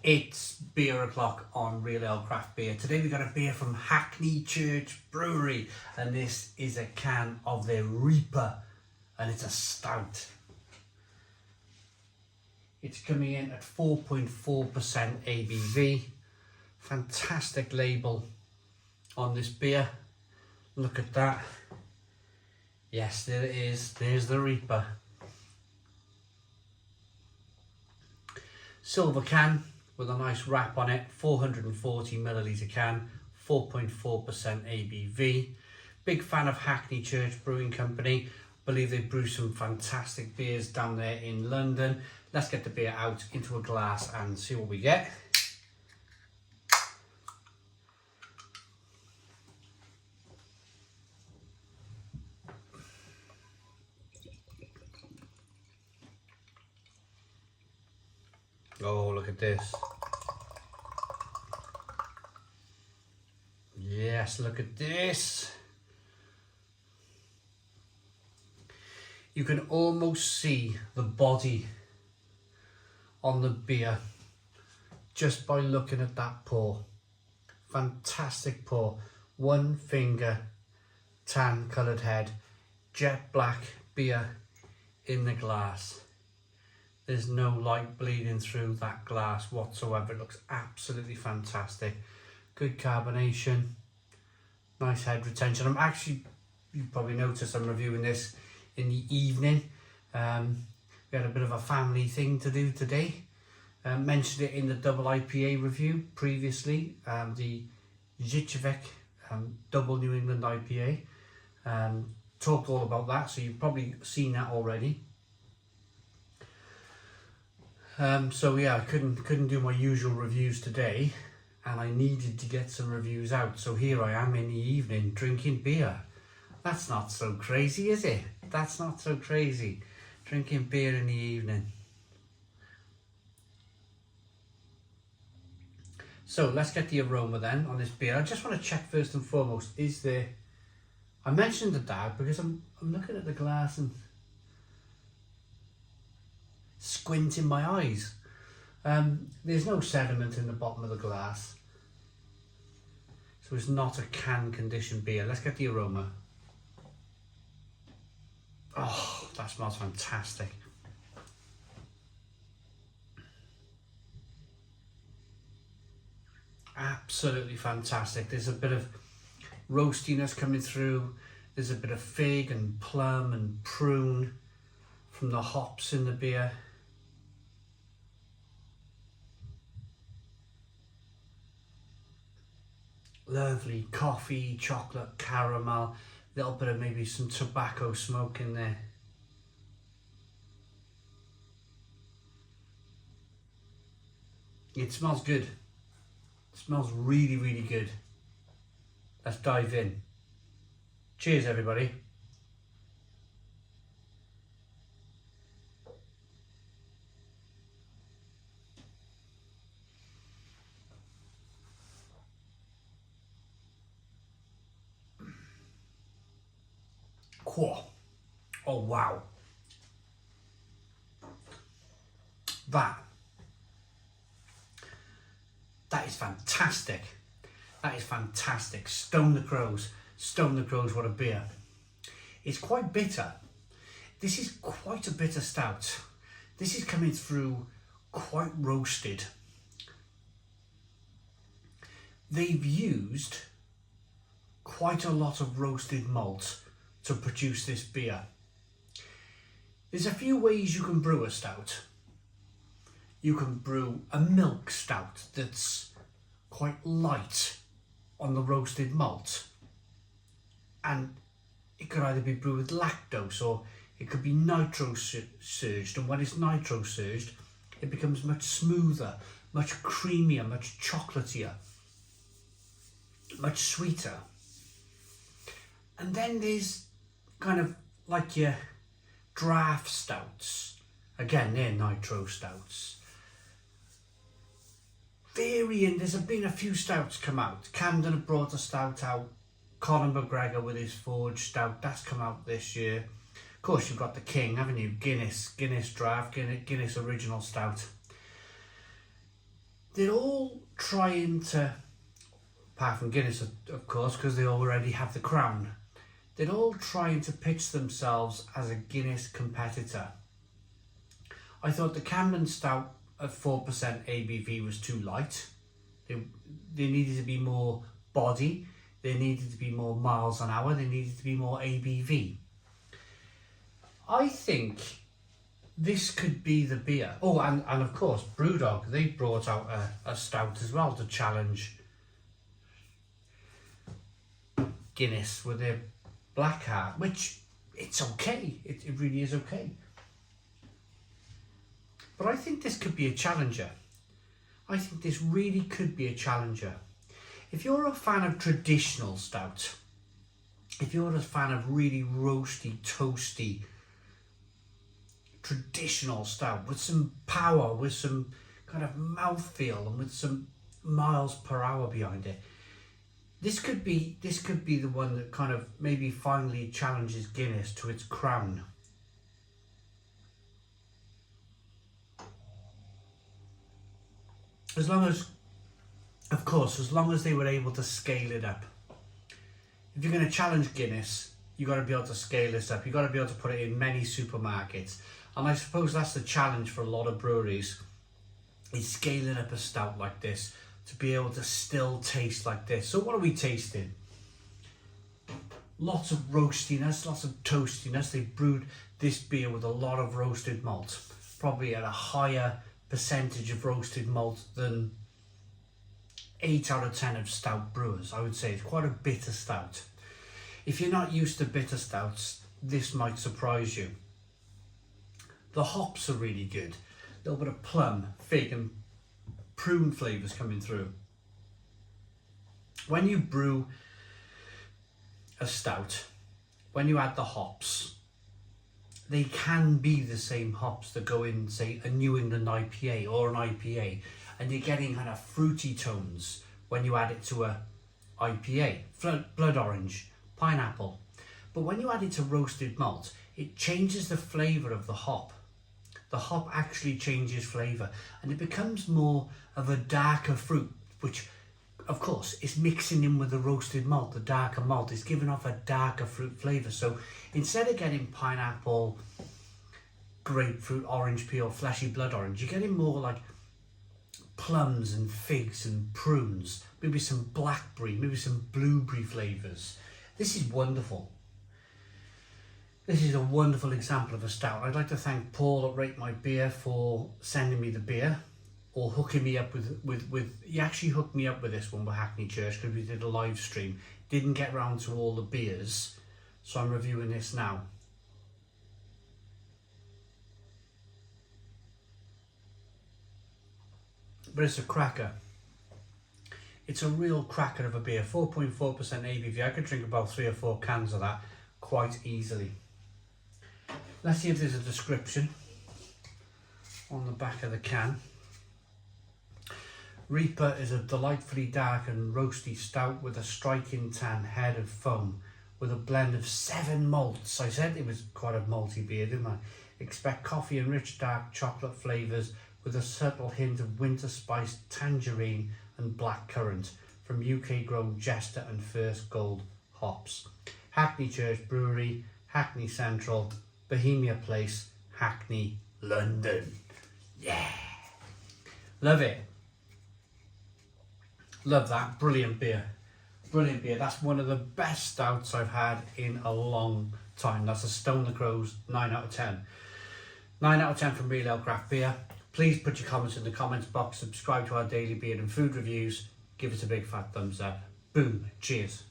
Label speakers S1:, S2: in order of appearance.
S1: It's beer o'clock on Real Ale Craft Beer. Today we got a beer from Hackney Church Brewery, and this is a can of their Reaper, and it's a stout. It's coming in at 4.4% ABV. Fantastic label on this beer. Look at that. Yes, there it is. There's the Reaper. Silver can with a nice wrap on it, 440 milliliter can, 4.4% ABV. Big fan of Hackney Church Brewing Company. Believe they brew some fantastic beers down there in London. Let's get the beer out into a glass and see what we get. Oh, look at this. Yes, look at this. You can almost see the body on the beer just by looking at that pour. Fantastic pour. One finger, tan coloured head, jet black beer in the glass. There's no light bleeding through that glass whatsoever. It looks absolutely fantastic. Good carbonation, nice head retention. I'm actually, you probably noticed I'm reviewing this in the evening. We had a bit of a family thing to do today. Mentioned it in the double IPA review previously, the Zicevek double New England IPA. Talked all about that, so you've probably seen that already. So yeah, I couldn't do my usual reviews today, and I needed to get some reviews out. So here I am in the evening drinking beer. That's not so crazy, is it? That's not so crazy. Drinking beer in the evening. So let's get the aroma then on this beer. I just want to check first and foremost, is there... I mentioned the dab because I'm looking at the glass and squinting my eyes. There's no sediment in the bottom of the glass, so it's not a can conditioned beer. Let's get the aroma. Oh, that smells fantastic. Absolutely fantastic. There's a bit of roastiness coming through. There's a bit of fig and plum and prune from the hops in the beer. Lovely coffee, chocolate, caramel, little bit of maybe some tobacco smoke in there. It smells good. It smells really, really good. Let's dive in. Cheers, everybody. Cool. Oh wow, that is fantastic. That is fantastic. Stone the Crows, what a beer. It's quite bitter. This is quite a bitter stout. This is coming through quite roasted. They've used quite a lot of roasted malt to produce this beer. There's a few ways you can brew a stout. You can brew a milk stout that's quite light on the roasted malt, and it could either be brewed with lactose or it could be nitro surged, and when it's nitro surged it becomes much smoother, much creamier, much chocolatier, much sweeter. And then there's kind of like your draft stouts. Again, they're nitro stouts. Varying, there's been a few stouts come out. Camden have brought a stout out. Conor McGregor with his Forge stout, that's come out this year. Of course, you've got the king, haven't you? Guinness draft, Guinness original stout. they're all trying to, apart from Guinness of course, because they already have the crown, they're all trying to pitch themselves as a Guinness competitor. I thought the Camden Stout at 4% ABV was too light. They needed to be more body, they needed to be more miles an hour, they needed to be more ABV. I think this could be the beer. Oh, and of course, Brewdog, they brought out a stout as well to challenge Guinness with their Black Heart, which it's okay. It really is okay. But I think this could be a challenger. I think this really could be a challenger. If you're a fan of traditional stout, if you're a fan of really roasty, toasty, traditional stout with some power, with some kind of mouthfeel and with some miles per hour behind it, this could be the one that kind of maybe finally challenges Guinness to its crown. As long as, of course, as long as they were able to scale it up. If you're going to challenge Guinness, you've got to be able to scale this up. You've got to be able to put it in many supermarkets. And I suppose that's the challenge for a lot of breweries, is scaling up a stout like this to be able to still taste like this. So what are we tasting? Lots of roastiness, lots of toastiness. They brewed this beer with a lot of roasted malt, probably at a higher percentage of roasted malt than 8 out of 10 of stout brewers. I would say it's quite a bitter stout. If you're not used to bitter stouts, this might surprise you. The hops are really good. A little bit of plum, fig and prune flavours coming through. When you brew a stout, when you add the hops, they can be the same hops that go in, say, a New England IPA or an IPA, and you're getting kind of fruity tones when you add it to a IPA, blood orange, pineapple. But when you add it to roasted malt, it changes the flavour of the hop. The hop actually changes flavour and it becomes more of a darker fruit, which of course is mixing in with the roasted malt. The darker malt is giving off a darker fruit flavour. So instead of getting pineapple, grapefruit, orange peel, fleshy blood orange, you're getting more like plums and figs and prunes, maybe some blackberry, maybe some blueberry flavours. This is wonderful. This is a wonderful example of a stout. I'd like to thank Paul at Rate My Beer for sending me the beer, or hooking me up with he actually hooked me up with this one with Hackney Church because we did a live stream. Didn't get round to all the beers, so I'm reviewing this now. But it's a cracker. It's a real cracker of a beer. 4.4% ABV. I could drink about 3 or 4 cans of that quite easily. Let's see if there's a description on the back of the can. Reaper is a delightfully dark and roasty stout with a striking tan head of foam with a blend of 7 malts. I said it was quite a malty beer, didn't I? Expect coffee and rich dark chocolate flavours with a subtle hint of winter spice, tangerine and blackcurrant from UK grown Jester and First Gold hops. Hackney Church Brewery, Hackney Central, Bohemia Place, Hackney, London. Yeah, love it. Love that. Brilliant beer. Brilliant beer. That's one of the best stouts I've had in a long time. That's a Stone the Crows 9 out of 10. 9 out of 10 from Real Ale Craft Beer. Please put your comments in the comments box. Subscribe to our daily beer and food reviews. Give us a big fat thumbs up. Boom. Cheers.